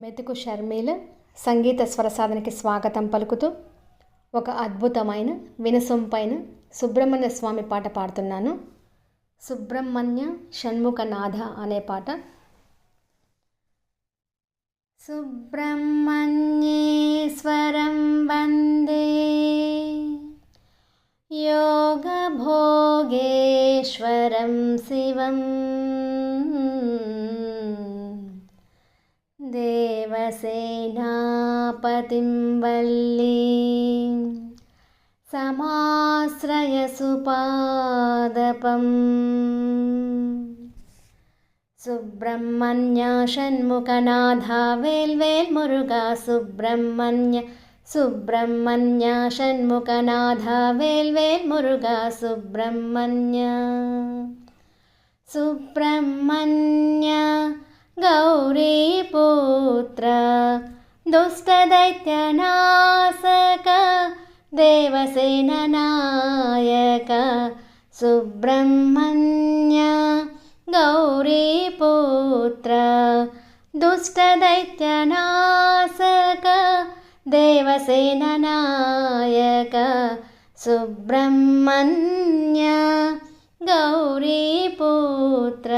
మెతుకు షర్మిల సంగీత స్వరసాధనకి స్వాగతం పలుకుతూ ఒక అద్భుతమైన వినసొంపైన సుబ్రహ్మణ్య స్వామి పాట పాడుతున్నాను. సుబ్రహ్మణ్య షణ్ముఖనాథ అనే పాట. సుబ్రహ్మణ్యేశ్వరం వందే యోగభోగేశ్వరం శివం దేవసేనాపతిం వల్లీం సమాశ్రయసుపాదపం. సుబ్రహ్మణ్య షణ్ముఖనాథ వేల్వేల్ మురుగా సుబ్రహ్మణ్య షణ్ముఖనాథ వేల్వేల్ మురుగా సుబ్రహ్మణ్య గౌరీపుత్ర దుష్టదైత్యనాశక దేవసేన నాయక. సుబ్రహ్మణ్య గౌరీపుత్ర దుష్టదైత్యనాశక దేవసేన నాయక. సుబ్రహ్మణ్య గౌరీపుత్ర.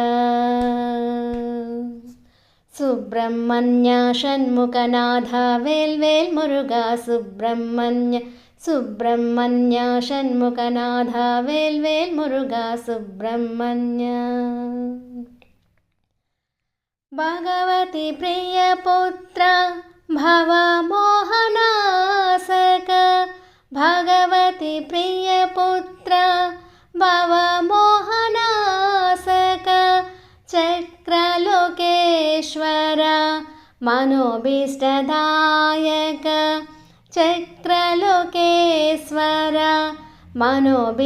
సుబ్రహ్మణ్య షణ్ముఖనాథ వేల్వేల్ మురుగా సుబ్రహ్మణ్య షణ్ముఖనాథ వేల్వేల్ మురుగా సుబ్రహ్మణ్య. భగవతి ప్రియపుత్ర భవమోహనాశక భగవతి ప్రియపుత్ర భవమోహనాశక చక్రలోకేశ్వర మనోభీష్టదాయక. చక్రలోకేశ్వర మనోభీష్టదాయక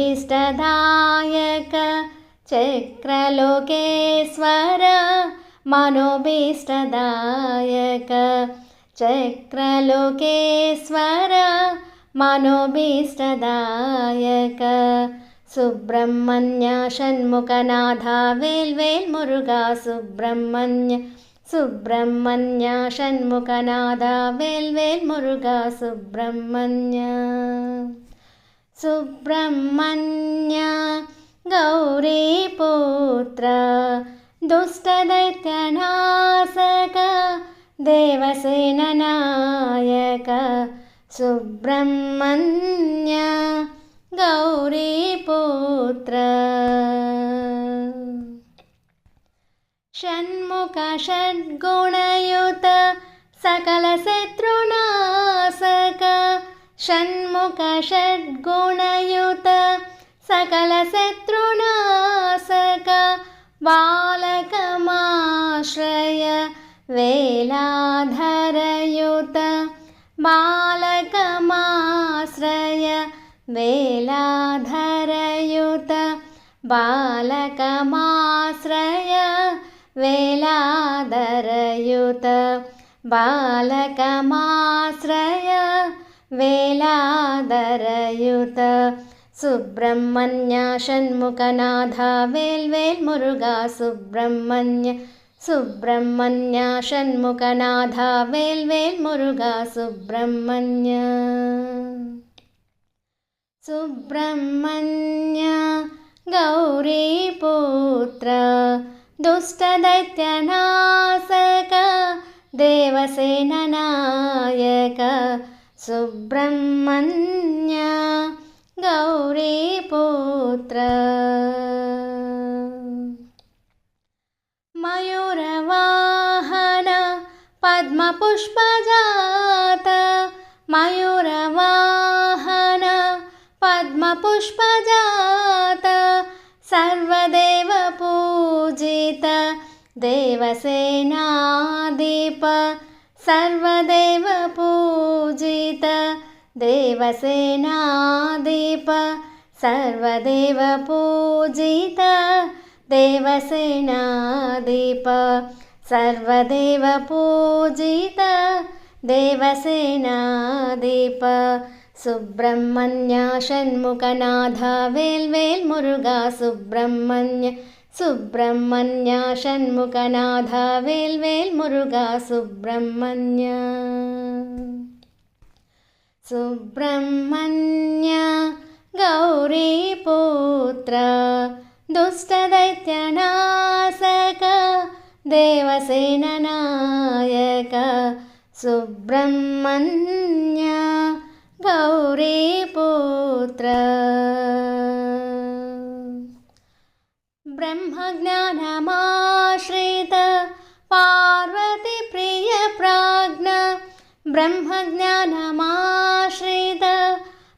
చక్రలోకేశ్వర మనోభీష్టదాయక చక్రలోకేశ్వర మనోభీష్టదాయక. సుబ్రహ్మణ్య షణ్ముఖనాథ వేల్వేల్ మురుగా సుబ్రహ్మణ్య షణ్ముఖనాథ వేల్వేల్ మురుగా సుబ్రహ్మణ్య. సుబ్రహ్మణ్య గౌరీపుత్ర దుష్టదైత్యనాశక దేవసేన నాయక. సుబ్రహ్మణ్య గౌరీపుత్ర. షణ్ముఖ షడ్గుణయుత సకల శత్రునాశక షణ్ముఖ షడ్గుణయుత సకల శత్రునాశక. బాలకమాశ్రయ వేలాధరయుత బాలకమాశ్రయ వేలాధరయుత బాలకమాశ్రయ వేలాధరయుత బాలకమాశ్రయ వేలాధరయుత. సుబ్రహ్మణ్య షణ్ముఖనాథ వేల్వేల్ మురుగా సుబ్రహ్మణ్య షణ్ముఖనాథ వేల్వేల్ మురుగా సుబ్రహ్మణ్య. సుబ్రహ్మణ్య గౌరీపుత్ర దుష్టదైత్యనాశక దేవసేన నాయక. సుబ్రహ్మణ్య గౌరీపుత్ర. మయూరవాహన పద్మపుష్పజాత మయూరవాహన పద్మపుష్పజాత సర్వదేవ పూజిత దేవసేనాదీప సర్వదేవ పూజిత దేవసేనాదీప సర్వదేవ పూజిత దేవసేనాదీప సర్వదేవ పూజిత దేవసేనాదీప. సుబ్రహ్మణ్య షణ్ముఖనాథ వేల్వేల్ మురుగా സുബ്രഹ്മണ്യ ഷൺമുഖനാഥ വേൽ വേൽ മുരുക സുബ്രഹ്മണ്യ. സുബ്രഹ്മണ്യ ഗൗരീപുത്ര ദുഷ്ടദൈത്യനാശക ദേവസേനനായക സുബ്രഹ്മണ്യ ഗൗരീപുത്ര. ബ്രഹ്മജ്ഞാനമാശ്രിത പാർവതി പ്രിയ പ്രാജ്ഞ ബ്രഹ്മജ്ഞാനമാശ്രിത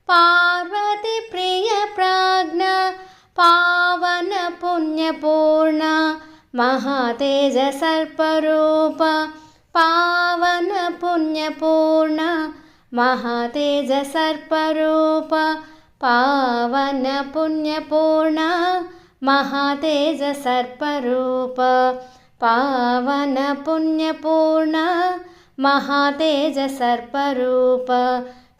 പാർവതി പ്രിയ പ്രാജ്ഞ പാവന പുണ്യപൂർണ മഹാതേജ സർപ്പരൂപ പാവന പുണ്യപൂർണ മഹാതേജ സർപ്പരൂപ പാവന പുണ്യപൂർണ മഹാതേജ സർപ്പരൂപ പാവന പുണ്യപൂർണ മഹാതേജ സർപ്പരൂപ.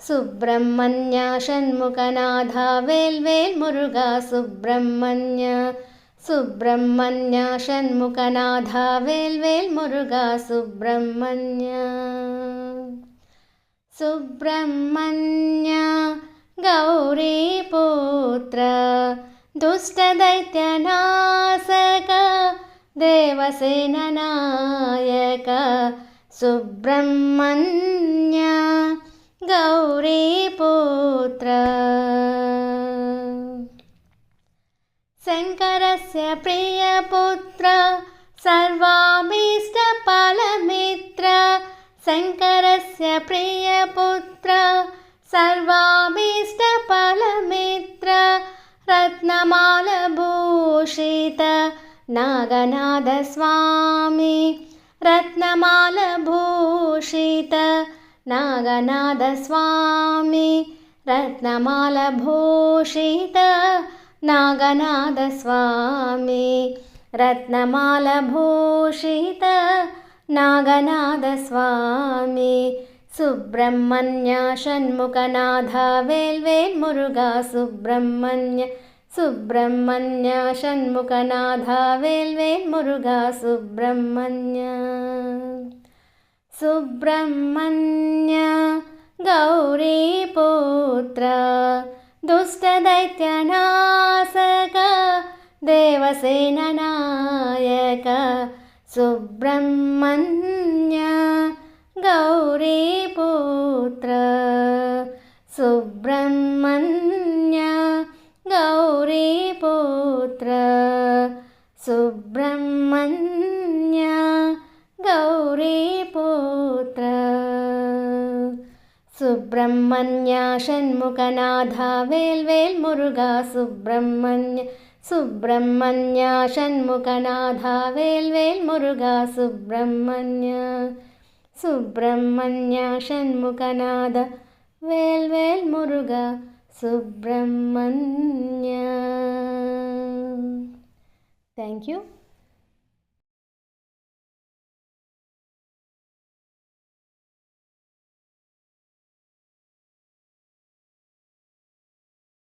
സുബ്രഹ്മണ്യ ഷൺമുഖനാഥ വേൽ വേൽ മുരുക സുബ്രഹ്മണ്യ. സുബ്രഹ്മണ്യ ഷൺമുഖനാഥ വേൽ വേൽ മുരുക സുബ്രഹ്മണ്യ. സുബ്രഹ്മണ്യ ഗൗരീപുത്ര ദുഷ്ടദൈത്യനാശക ദേവസേനനായക സുബ്രഹ്മണ്യ ഗൗരീപുത്ര. ശങ്കരസ്യ പ്രിയപുത്ര സർവാഭീഷ്ടഫലമിത്ര ശങ്കരസ്യ പ്രിയപുത്ര സർവാഭീഷ്ടഫലമിത്ര രത്നമാലഭൂഷിത നാഗനാഥ സ്വാമി രത്നമാലഭൂഷിത നാഗനാഥ സ്വാമി രത്നമാലഭൂഷിത നാഗനാഥ സ്വാമി രത്നമാലഭൂഷിത നാഗനാഥ സ്വാമി. സുബ്രഹ്മണ്യ ഷൺമുഖനാഥ വേൽ വേൽ മുരുക സുബ്രഹ്മണ്യ. സുബ്രഹ്മണ്യ ഷൺമുഖനാഥ വേൽ വേൽ മുരുക സുബ്രഹ്മണ്യ. സുബ്രഹ്മണ്യ ഗൗരീപുത്ര ദുഷ്ടദൈത്യനാശക ദേവസേനനായക സുബ്രഹ്മണ്യ ഗൗരീപുത്ര. സുബ്രഹ്മണ്യ ഗൗരീപുത്ര സുബ്രഹ്മണ്യ ഗൗരീപുത്ര. സുബ്രഹ്മണ്യ ഷൺമുഖനാഥ വേൽ വേൽ മുരുക സുബ്രഹ്മണ്യ. സുബ്രഹ്മണ്യ ഷൺമുഖനാഥ വേൽ വേൽ മുരുക സുബ്രഹ്മണ്യ. സുബ്രഹ്മണ്യ ഷൺമുഖനാഥ വേൽ വേൽ മുരുക സുബ്രഹ്മണ്യ. Thank U.